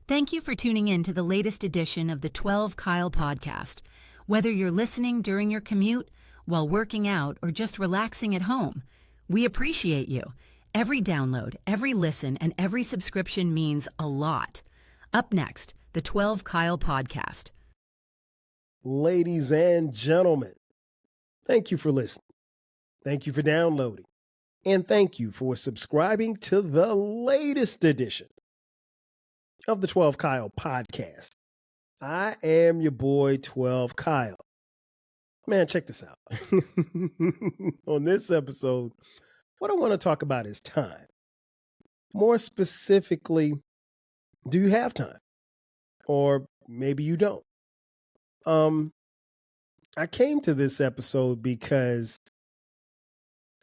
Thank you for tuning in to the latest edition of the 12 Kyle podcast. Whether you're listening during your commute, while working out, or just relaxing at home, we appreciate you. Every download, every listen, and every subscription means a lot. Up next, the 12 Kyle podcast. Ladies and gentlemen, thank you for listening. Thank you for downloading. And thank you for subscribing to the latest edition of the 12 Kyle podcast. I am your boy, 12 Kyle. Man, check this out. On this episode, what I want to talk about is time. More specifically, do you have time? Or maybe you don't. I came to this episode because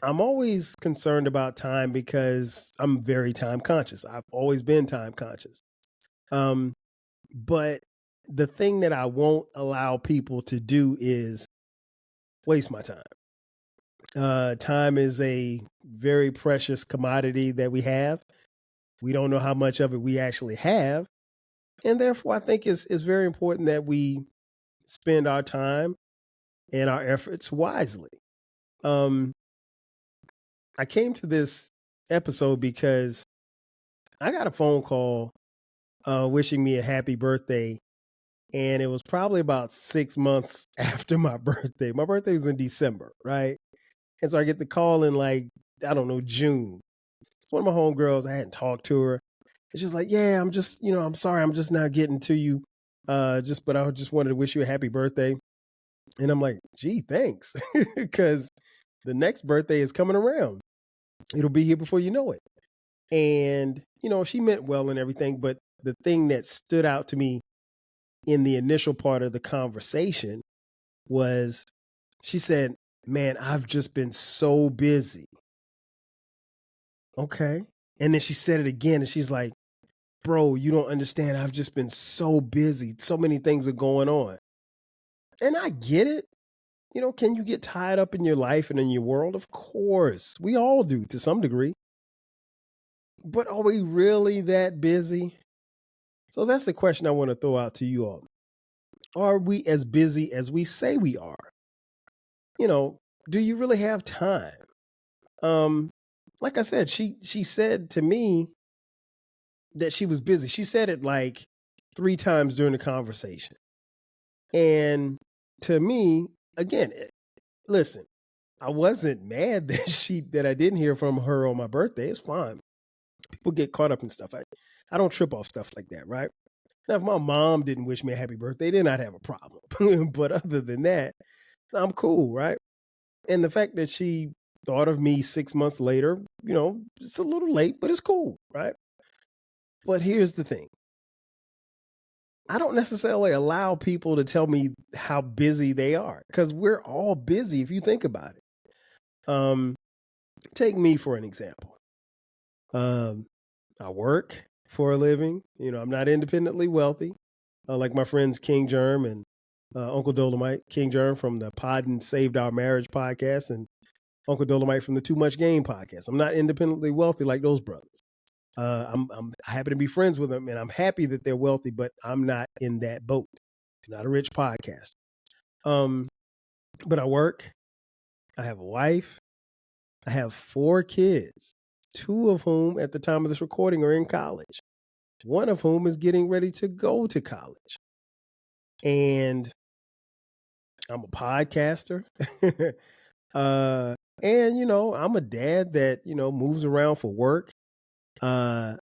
I'm always concerned about time because I'm very time conscious. I've always been time conscious. But the thing that I won't allow people to do is waste my time. Time is a very precious commodity that we have. We don't know how much of it we actually have. And therefore, I think it's very important that we spend our time and our efforts wisely. I came to this episode because I got a phone call wishing me a happy birthday. And it was probably about 6 months after my birthday. My birthday was in December, right? And so I get the call in June. It's one of my homegirls. I hadn't talked to her. And she's like, yeah, I'm sorry. I'm just now getting to you. But I just wanted to wish you a happy birthday. And I'm like, gee, thanks. Because the next birthday is coming around. It'll be here before you know it. And, she meant well and everything. But the thing that stood out to me in the initial part of the conversation was she said, man, I've just been so busy. Okay. And then she said it again and she's like, bro, you don't understand. I've just been so busy. So many things are going on. And I get it. Can you get tied up in your life and in your world? Of course. We all do to some degree. But are we really that busy? So that's the question I want to throw out to you all. Are we as busy as we say we are? Do you really have time? Like I said, she said to me that she was busy. She said it like 3 times during the conversation. And to me, again, listen, I wasn't mad that I didn't hear from her on my birthday. It's fine. People get caught up in stuff. I don't trip off stuff like that, right? Now, if my mom didn't wish me a happy birthday, then I'd have a problem. But other than that, I'm cool, right? And the fact that she thought of me 6 months later, it's a little late, but it's cool, right? But here's the thing. I don't necessarily allow people to tell me how busy they are because we're all busy if you think about it. Take me for an example. I work for a living. I'm not independently wealthy like my friends King Germ and Uncle Dolomite. King Germ from the Pod and Saved Our Marriage podcast and Uncle Dolomite from the Too Much Game podcast. I'm not independently wealthy like those brothers. I happen to be friends with them and I'm happy that they're wealthy, but I'm not in that boat. I'm not a rich podcast. But I work. I have a wife. I have 4 kids, 2 of whom at the time of this recording are in college. One of whom is getting ready to go to college. And I'm a podcaster. And, I'm a dad that, moves around for work. I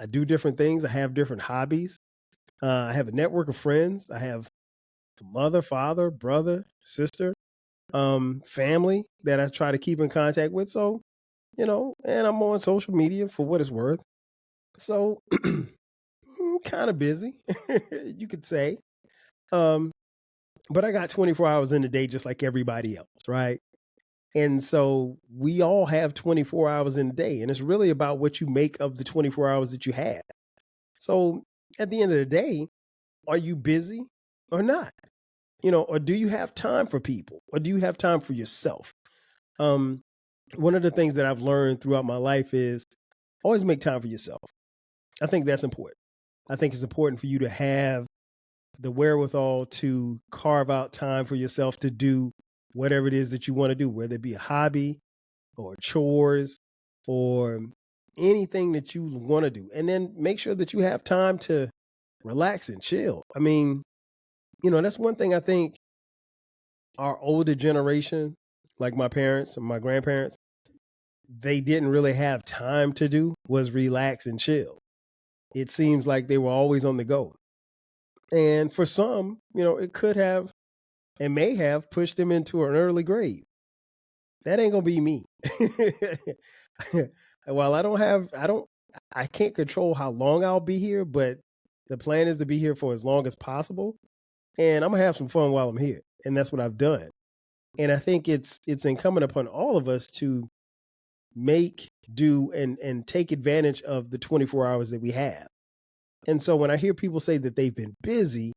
do different things. I have different hobbies. I have a network of friends. I have a mother, father, brother, sister, family that I try to keep in contact with. So, and I'm on social media for what it's worth. So I'm kind of busy, you could say. But I got 24 hours in a day just like everybody else, right? And so we all have 24 hours in a day, and it's really about what you make of the 24 hours that you have. So at the end of the day, are you busy or not? Or do you have time for people? Or do you have time for yourself? One of the things that I've learned throughout my life is always make time for yourself. I think that's important. I think it's important for you to have the wherewithal to carve out time for yourself to do whatever it is that you want to do, whether it be a hobby or chores or anything that you want to do. And then make sure that you have time to relax and chill. I mean, that's one thing I think our older generation, like my parents and my grandparents, they didn't really have time to do was relax and chill. It seems like they were always on the go. And for some, it could have and may have pushed them into an early grave. That ain't gonna be me. While I can't control how long I'll be here, but the plan is to be here for as long as possible. And I'm gonna have some fun while I'm here. And that's what I've done. And I think it's incumbent upon all of us to make do and take advantage of the 24 hours that we have. And so when I hear people say that they've been busy,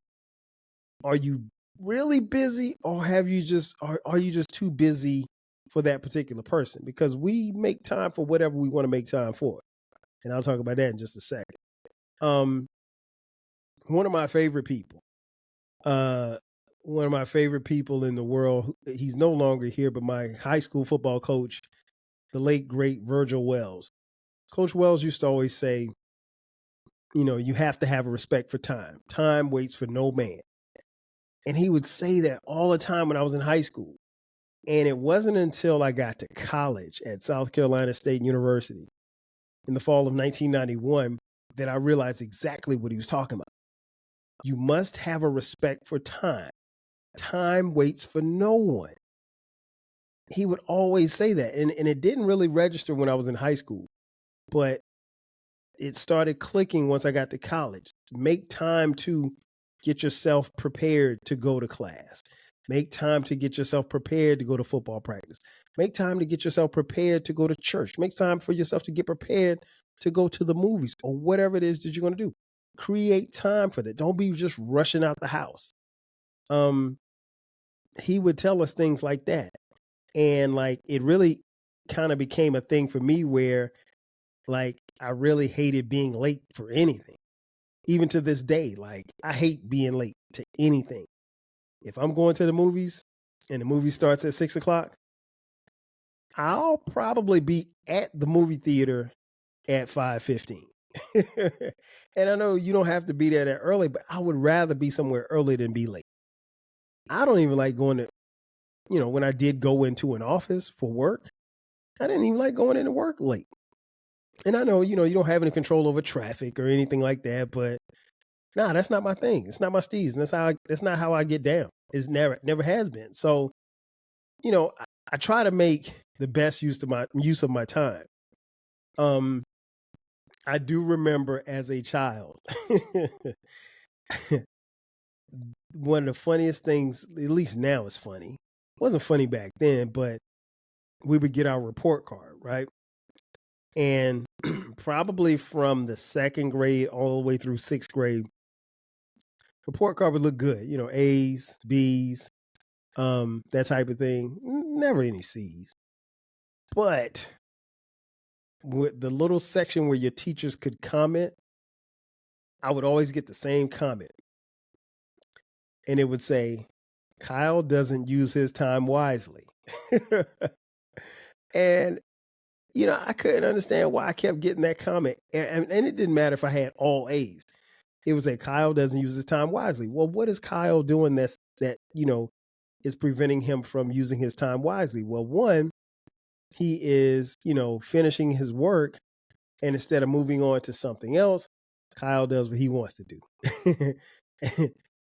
are you really busy, or have you just are you just too busy for that particular person? Because we make time for whatever we want to make time for. And I'll talk about that in just a second. One of my favorite people in the world, he's no longer here, but my high school football coach, the late great Virgil Wells. Coach Wells used to always say, you have to have a respect for time. Time waits for no man. And he would say that all the time when I was in high school. And it wasn't until I got to college at South Carolina State University in the fall of 1991 that I realized exactly what he was talking about. You must have a respect for time. Time waits for no one. He would always say that. And it didn't really register when I was in high school, but it started clicking once I got to college. Make time to get yourself prepared to go to class. Make time to get yourself prepared to go to football practice. Make time to get yourself prepared to go to church. Make time for yourself to get prepared to go to the movies or whatever it is that you're going to do. Create time for that. Don't be just rushing out the house. He would tell us things like that. And it really kind of became a thing for me where I really hated being late for anything. Even to this day, I hate being late to anything. If I'm going to the movies and the movie starts at 6:00, I'll probably be at the movie theater at 5:15. And I know you don't have to be there that early, but I would rather be somewhere early than be late. I don't even like going to, when I did go into an office for work, I didn't even like going into work late. And I know, you don't have any control over traffic or anything like that, but that's not my thing. It's not my steez. And that's not how I get down. It's never has been. So, I try to make the best use of my time. I do remember as a child, one of the funniest things, at least now it's funny. It wasn't funny back then, but we would get our report card, right? And probably from the second grade all the way through sixth grade, report card would look good, A's, B's, that type of thing. Never any C's. But with the little section where your teachers could comment, I would always get the same comment. And it would say, Kyle doesn't use his time wisely. And, I couldn't understand why I kept getting that comment. And it didn't matter if I had all A's. It was Kyle doesn't use his time wisely. Well, what is Kyle doing that is preventing him from using his time wisely? Well, one, he is, finishing his work, and instead of moving on to something else, Kyle does what he wants to do.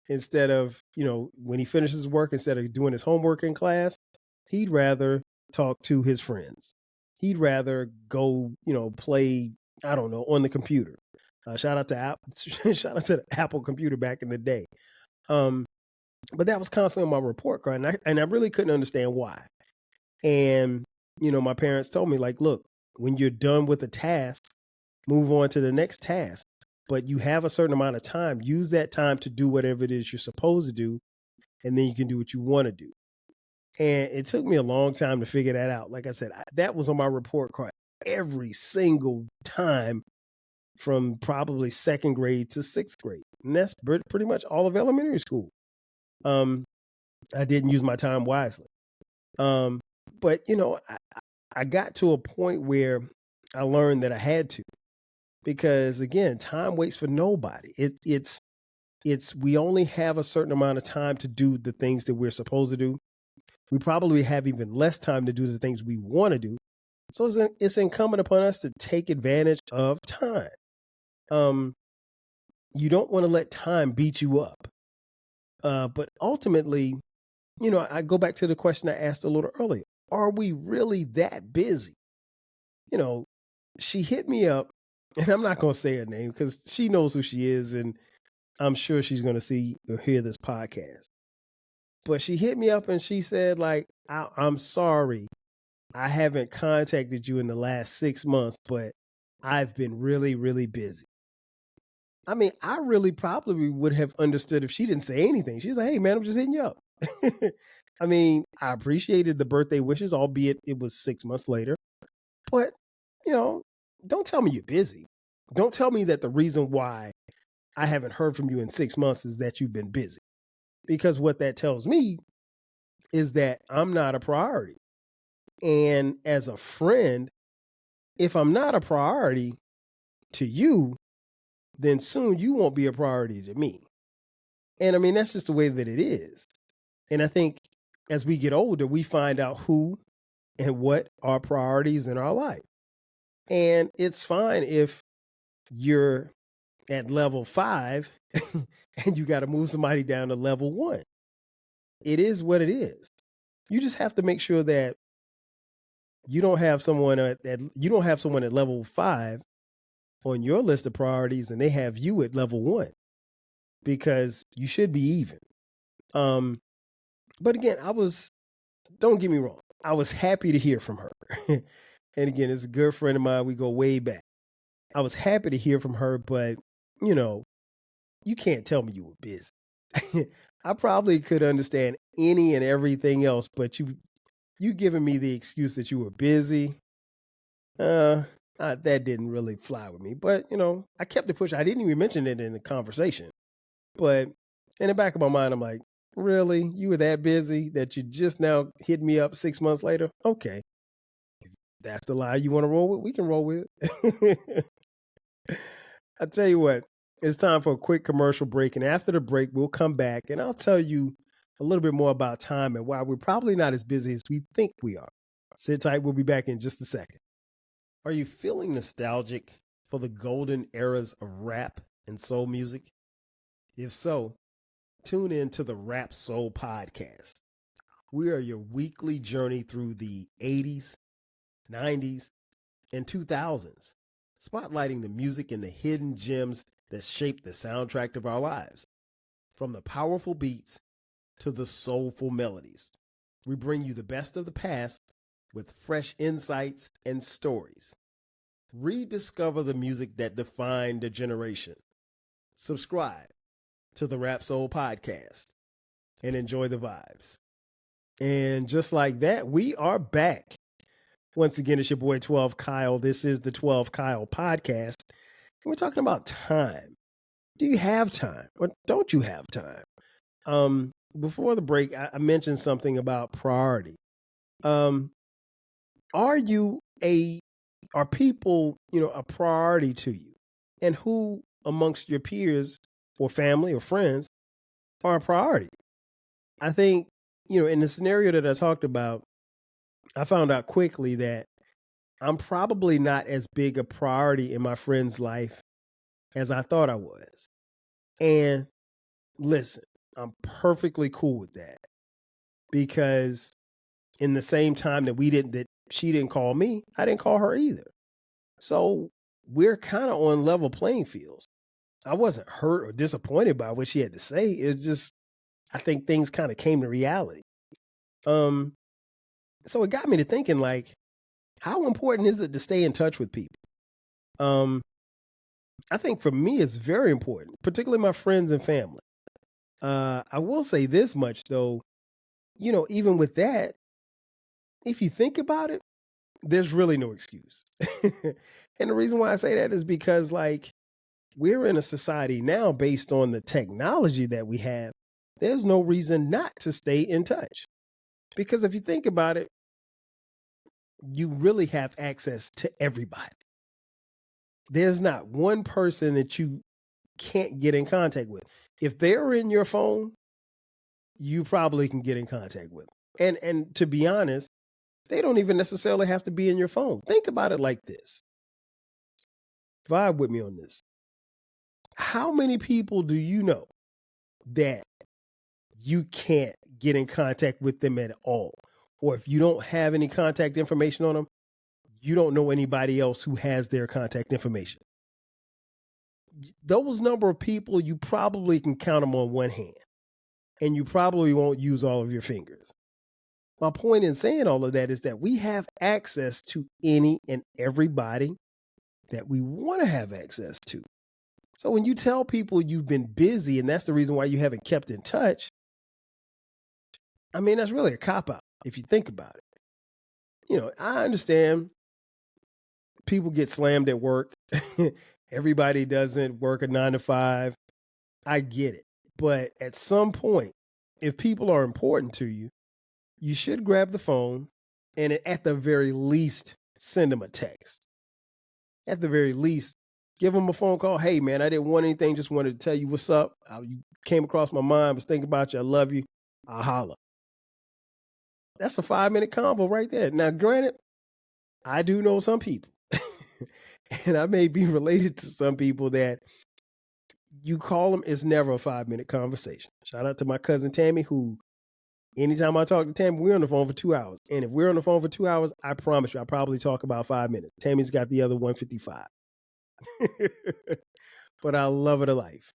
Instead of, when he finishes work, instead of doing his homework in class, he'd rather talk to his friends. He'd rather go, play, I don't know, on the computer. Shout out to the Apple computer back in the day. But that was constantly on my report card, and I really couldn't understand why. And, my parents told me, look, when you're done with a task, move on to the next task. But you have a certain amount of time. Use that time to do whatever it is you're supposed to do, and then you can do what you want to do. And it took me a long time to figure that out. Like I said, that was on my report card every single time from probably second grade to sixth grade. And that's pretty much all of elementary school. I didn't use my time wisely. But, I got to a point where I learned that I had to, because again, time waits for nobody. It's we only have a certain amount of time to do the things that we're supposed to do. We probably have even less time to do the things we want to do. So it's incumbent upon us to take advantage of time. You don't want to let time beat you up. But ultimately, I go back to the question I asked a little earlier. Are we really that busy? She hit me up, and I'm not going to say her name because she knows who she is, and I'm sure she's going to see or hear this podcast. But she hit me up and she said, like, I'm sorry, I haven't contacted you in the last 6 months, but I've been really, really busy. I mean, I really probably would have understood if she didn't say anything. She was like, hey, man, I'm just hitting you up. I mean, I appreciated the birthday wishes, albeit it was 6 months later. But, don't tell me you're busy. Don't tell me that the reason why I haven't heard from you in 6 months is that you've been busy. Because what that tells me is that I'm not a priority. And as a friend, if I'm not a priority to you, then soon you won't be a priority to me. And I mean, that's just the way that it is. And I think as we get older, we find out who and what are priorities in our life. And it's fine if you're at level 5 and you got to move somebody down to level 1. It is what it is. You just have to make sure that you don't have someone at level 5 on your list of priorities and they have you at level 1, because you should be even. But again, don't get me wrong, I was happy to hear from her. And again, it's a good friend of mine. We go way back. I was happy to hear from her, but you can't tell me you were busy. I probably could understand any and everything else, but you giving me the excuse that you were busy, that didn't really fly with me. But, I kept it pushing. I didn't even mention it in the conversation. But in the back of my mind, I'm like, really? You were that busy that you just now hit me up 6 months later? Okay. If that's the lie you want to roll with, we can roll with it. I tell you what, it's time for a quick commercial break. And after the break, we'll come back and I'll tell you a little bit more about time and why we're probably not as busy as we think we are. Sit tight. We'll be back in just a second. Are you feeling nostalgic for the golden eras of rap and soul music? If so, tune in to the Rap Soul Podcast. We are your weekly journey through the 80s, 90s, and 2000s, spotlighting the music and the hidden gems that shaped the soundtrack of our lives. From the powerful beats to the soulful melodies, we bring you the best of the past with fresh insights and stories. Rediscover the music that defined a generation. Subscribe to the Rap Soul Podcast and enjoy the vibes. And just like that, we are back. Once again, it's your boy 12 Kyle. This is the 12 Kyle Podcast. And we're talking about time. Do you have time or don't you have time? Before the break, I mentioned something about priority. Are people, a priority to you? And who amongst your peers or family or friends are a priority? I think, in the scenario that I talked about, I found out quickly that I'm probably not as big a priority in my friend's life as I thought I was. And listen, I'm perfectly cool with that, because in the same time that she didn't call me, I didn't call her either. So we're kind of on level playing fields. I wasn't hurt or disappointed by what she had to say. It's just, I think things kind of came to reality. So it got me to thinking, like, how important is it to stay in touch with people? I think for me, it's very important, particularly my friends and family. I will say this much though, even with that, if you think about it, there's really no excuse. And the reason why I say that is because, like, we're in a society now based on the technology that we have. There's no reason not to stay in touch. Because if you think about it, you really have access to everybody. There's not one person that you can't get in contact with. If they're in your phone, you probably can get in contact with them. And to be honest, they don't even necessarily have to be in your phone. Think about it like this. Vibe with me on this. How many people do you know that you can't get in contact with them at all? Or if you don't have any contact information on them, you don't know anybody else who has their contact information. Those number of people, you probably can count them on one hand, and you probably won't use all of your fingers. My point in saying all of that is that we have access to any and everybody that we want to have access to. So when you tell people you've been busy and that's the reason why you haven't kept in touch, I mean, that's really a cop-out if you think about it. You know, I understand people get slammed at work. Everybody doesn't work a 9 to 5. I get it. But at some point, if people are important to you, you should grab the phone and at the very least, send them a text. At the very least, give them a phone call. Hey, man, I didn't want anything. Just wanted to tell you what's up. You came across my mind. Was thinking about you. I love you. I'll holler. That's a 5-minute convo right there. Now, granted, I do know some people, and I may be related to some people that you call them, it's never a 5-minute conversation. Shout out to my cousin Tammy, who anytime I talk to Tammy, we're on the phone for 2 hours. And if we're on the phone for 2 hours, I promise you, I probably talk about 5 minutes. Tammy's got the other 155. But I love her to life.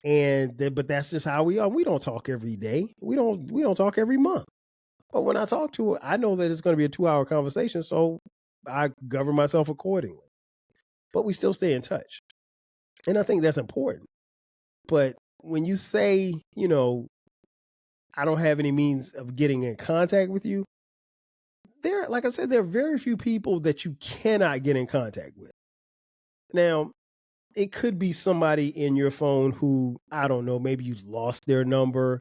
But that's just how we are. We don't talk every day. We don't talk every month. But when I talk to her, I know that it's going to be a 2-hour conversation, so I govern myself accordingly. But we still stay in touch. And I think that's important. But when you say, you know, I don't have any means of getting in contact with you, like I said, there are very few people that you cannot get in contact with. Now, it could be somebody in your phone who, I don't know, maybe you lost their number,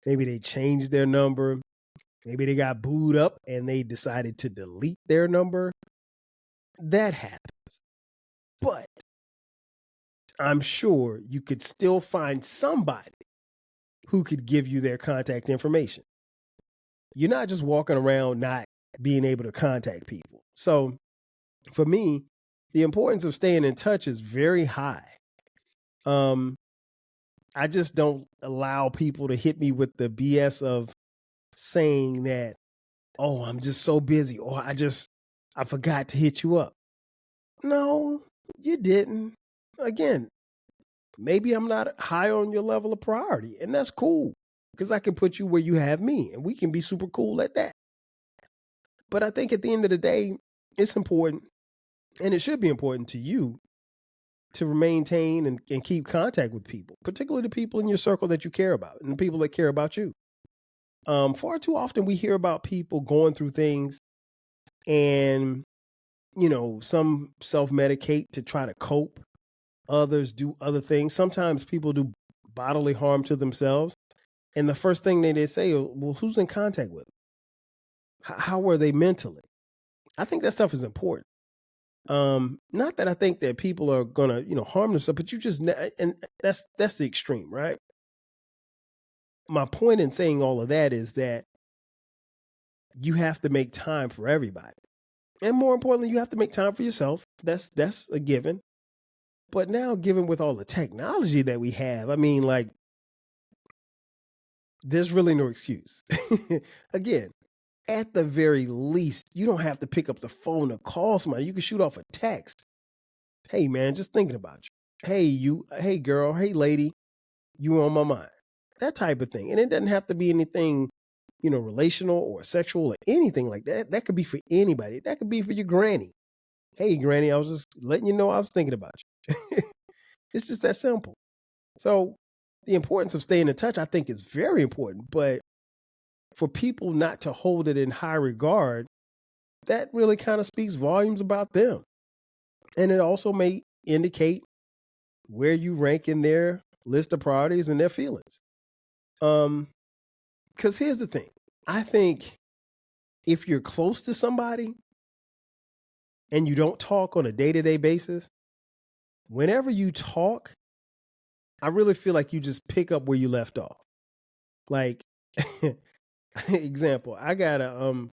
maybe they changed their number, maybe they got booed up and they decided to delete their number. That happens. But I'm sure you could still find somebody who could give you their contact information. You're not just walking around not being able to contact people. So for me, the importance of staying in touch is very high. I just don't allow people to hit me with the BS of saying that, oh, I'm just so busy, or I forgot to hit you up. No, you didn't. Again, maybe I'm not high on your level of priority, and that's cool because I can put you where you have me, and we can be super cool at that. But I think at the end of the day, it's important, and it should be important to you to maintain and keep contact with people, particularly the people in your circle that you care about and the people that care about you. Far too often we hear about people going through things and, you know, some self-medicate to try to cope. Others do other things. Sometimes people do bodily harm to themselves. And the first thing they say, well, who's in contact with them? How were they mentally? I think that stuff is important. Not that I think that people are going to, you know, harm themselves, but you just, and that's the extreme, right? My point in saying all of that is that you have to make time for everybody. And more importantly, you have to make time for yourself. That's a given. But now, given with all the technology that we have, I mean, like, there's really no excuse. Again, at the very least, you don't have to pick up the phone to call somebody. You can shoot off a text. Hey, man, just thinking about you. Hey, girl, hey, lady, you on my mind. That type of thing. And it doesn't have to be anything, you know, relational or sexual or anything like that. That could be for anybody. That could be for your granny. Hey, granny, I was just letting you know I was thinking about you. It's just that simple. So the importance of staying in touch, I think, is very important. But for people not to hold it in high regard, that really kind of speaks volumes about them. And it also may indicate where you rank in their list of priorities and their feelings. Because here's the thing. I think if you're close to somebody and you don't talk on a day-to-day basis, whenever you talk, I really feel like you just pick up where you left off. Like, example, I got one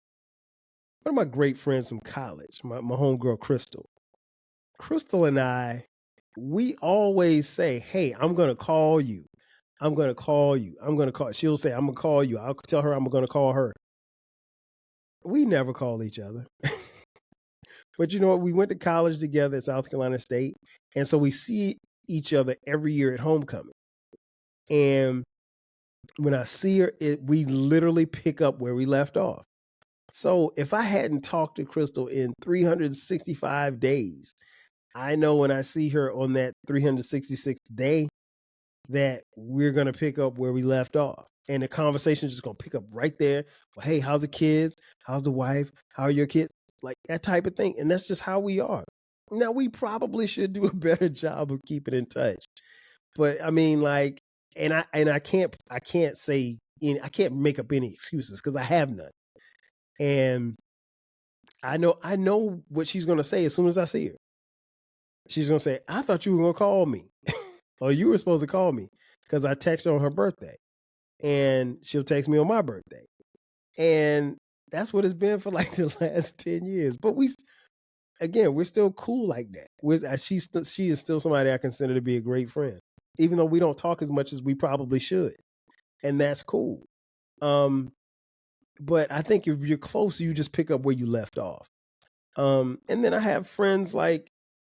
of my great friends from college, my homegirl Crystal. Crystal and I, we always say, "Hey, I'm gonna call you. I'm gonna call you. I'm gonna call." She'll say, "I'm gonna call you." I'll tell her I'm gonna call her. We never call each other. But you know what? We went to college together at South Carolina State. And so we see each other every year at homecoming. And when I see her, we literally pick up where we left off. So if I hadn't talked to Crystal in 365 days, I know when I see her on that 366th day that we're going to pick up where we left off. And the conversation is just going to pick up right there. Well, hey, how's the kids? How's the wife? How are your kids? Like that type of thing. And that's just how we are. Now, we probably should do a better job of keeping in touch. But I mean, like, and I can't say I can't make up any excuses because I have none. And I know what she's gonna say as soon as I see her. She's gonna say, "I thought you were gonna call me, or you were supposed to call me," because I text her on her birthday, and she'll text me on my birthday, and that's what it's been for like the last 10 years. But we're still cool like that. She is still somebody I consider to be a great friend, even though we don't talk as much as we probably should, and that's cool. But I think if you're close, you just pick up where you left off. And then I have friends like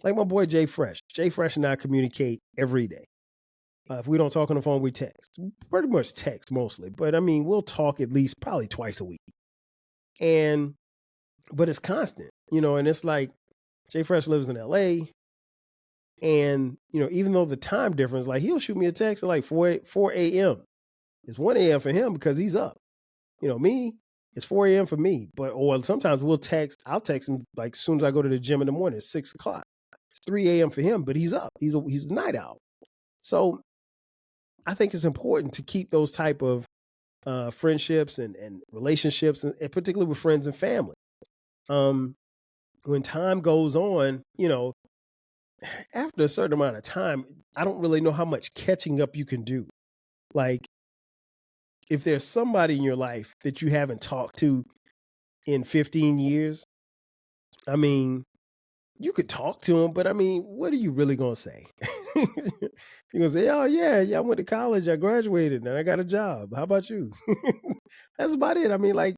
my boy Jay Fresh. Jay Fresh and I communicate every day. If we don't talk on the phone, we text. Pretty much text mostly, but I mean, we'll talk at least probably twice a week. But it's constant, and it's like Jay Fresh lives in LA. And, even though the time difference, like he'll shoot me a text at like 4 a.m. It's 1 a.m. for him because he's up. Me, it's 4 a.m. for me. Or sometimes I'll text him like as soon as I go to the gym in the morning, it's 6 o'clock. It's 3 a.m. for him, but he's up. He's a night owl. So I think it's important to keep those type of friendships and relationships, and particularly with friends and family. When time goes on, after a certain amount of time, I don't really know how much catching up you can do. Like, if there's somebody in your life that you haven't talked to in 15 years, I mean, you could talk to them, but I mean, what are you really going to say? You're going to say, "Oh, yeah, I went to college, I graduated, and I got a job. How about you?" That's about it. I mean, like,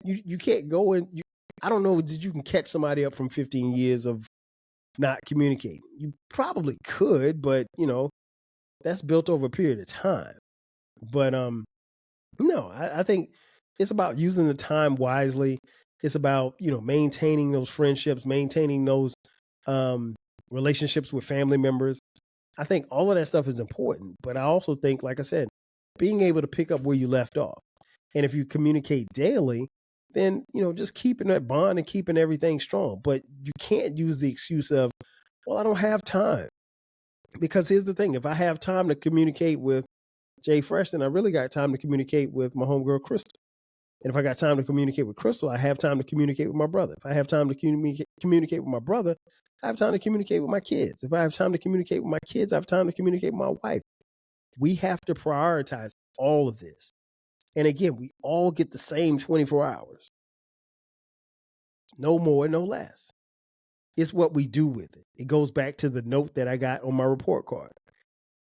you can't go and, I don't know that you can catch somebody up from 15 years of not communicating. You probably could, but, that's built over a period of time. But, no, I think it's about using the time wisely. It's about, maintaining those friendships, maintaining those relationships with family members. I think all of that stuff is important. But I also think, like I said, being able to pick up where you left off. And if you communicate daily, then, just keeping that bond and keeping everything strong. But you can't use the excuse of, well, I don't have time. Because here's the thing. If I have time to communicate with Jay Fresh, then I really got time to communicate with my homegirl Crystal. And if I got time to communicate with Crystal, I have time to communicate with my brother. If I have time to communicate with my brother, I have time to communicate with my kids. If I have time to communicate with my kids, I have time to communicate with my wife. We have to prioritize all of this. And again, we all get the same 24 hours. No more, no less. It's what we do with it. It goes back to the note that I got on my report card.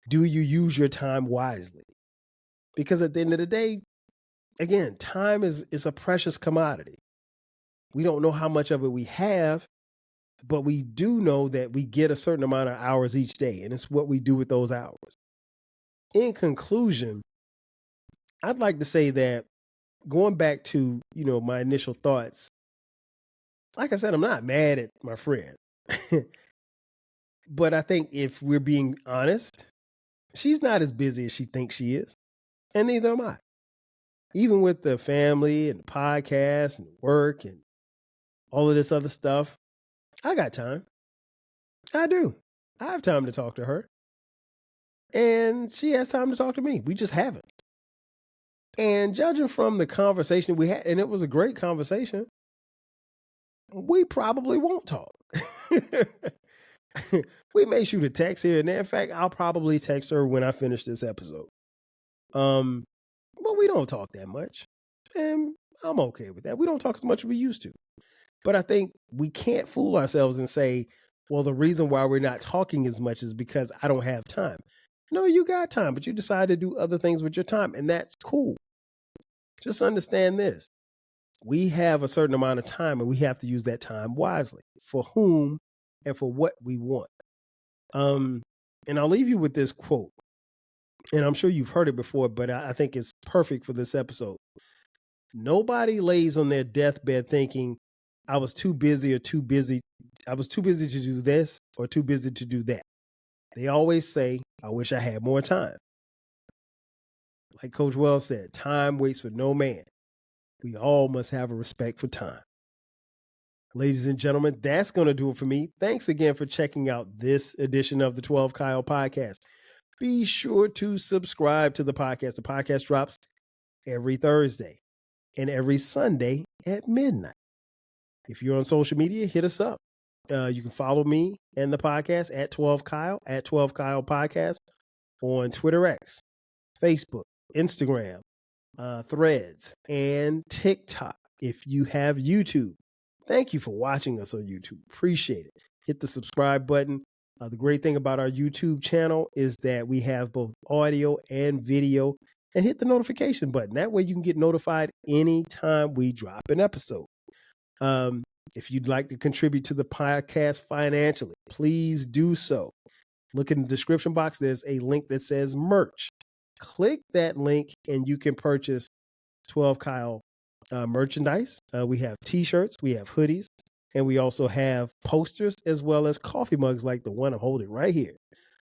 Do you use your time wisely? Because at the end of the day, again, time is a precious commodity. We don't know how much of it we have, but we do know that we get a certain amount of hours each day, and it's what we do with those hours. In conclusion, I'd like to say that going back to, my initial thoughts, like I said, I'm not mad at my friend. But I think if we're being honest, she's not as busy as she thinks she is, and neither am I. Even with the family and the podcast and work and all of this other stuff, I got time. I do. I have time to talk to her. And she has time to talk to me. We just haven't. And judging from the conversation we had, and it was a great conversation, we probably won't talk. We may shoot a text here and there. In fact, I'll probably text her when I finish this episode. But we don't talk that much. And I'm okay with that. We don't talk as much as we used to. But I think we can't fool ourselves and say, well, the reason why we're not talking as much is because I don't have time. No, you got time, but you decide to do other things with your time, and that's cool. Just understand this. We have a certain amount of time, and we have to use that time wisely for whom and for what we want. And I'll leave you with this quote. And I'm sure you've heard it before, but I think it's perfect for this episode. Nobody lays on their deathbed thinking, I was too busy to do this or too busy to do that. They always say, I wish I had more time. Like Coach Wells said, time waits for no man. We all must have a respect for time. Ladies and gentlemen, that's going to do it for me. Thanks again for checking out this edition of the 12 Kyle podcast. Be sure to subscribe to the podcast. The podcast drops every Thursday and every Sunday at midnight. If you're on social media, hit us up. You can follow me and the podcast at 12 Kyle, at 12 Kyle Podcast on Twitter X, Facebook, Instagram, Threads, and TikTok. If you have YouTube, thank you for watching us on YouTube. Appreciate it. Hit the subscribe button. The great thing about our YouTube channel is that we have both audio and video, and hit the notification button. That way you can get notified anytime we drop an episode. If you'd like to contribute to the podcast financially, please do so. Look in the description box. There's a link that says merch. Click that link and you can purchase 12 Kyle merchandise. We have t-shirts, we have hoodies, and we also have posters as well as coffee mugs like the one I'm holding right here.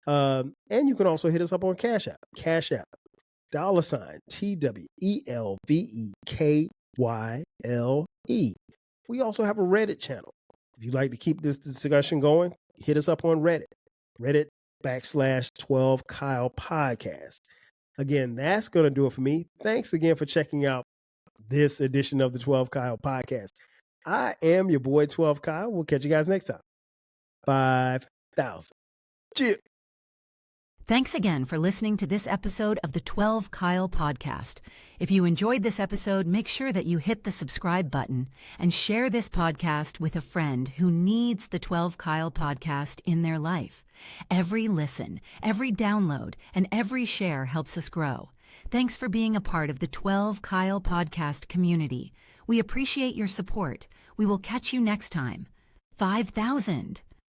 And you can also hit us up on Cash App. Cash App, $TWELVEKYLE. We also have a Reddit channel. If you'd like to keep this discussion going, hit us up on Reddit. Reddit.com/12 Kyle Podcast. Again, that's going to do it for me. Thanks again for checking out this edition of the 12 Kyle Podcast. I am your boy 12 Kyle. We'll catch you guys next time. 5,000. Cheers. Thanks again for listening to this episode of the 12 Kyle Podcast. If you enjoyed this episode, make sure that you hit the subscribe button and share this podcast with a friend who needs the 12 Kyle Podcast in their life. Every listen, every download, and every share helps us grow. Thanks for being a part of the 12 Kyle Podcast community. We appreciate your support. We will catch you next time. 5,000.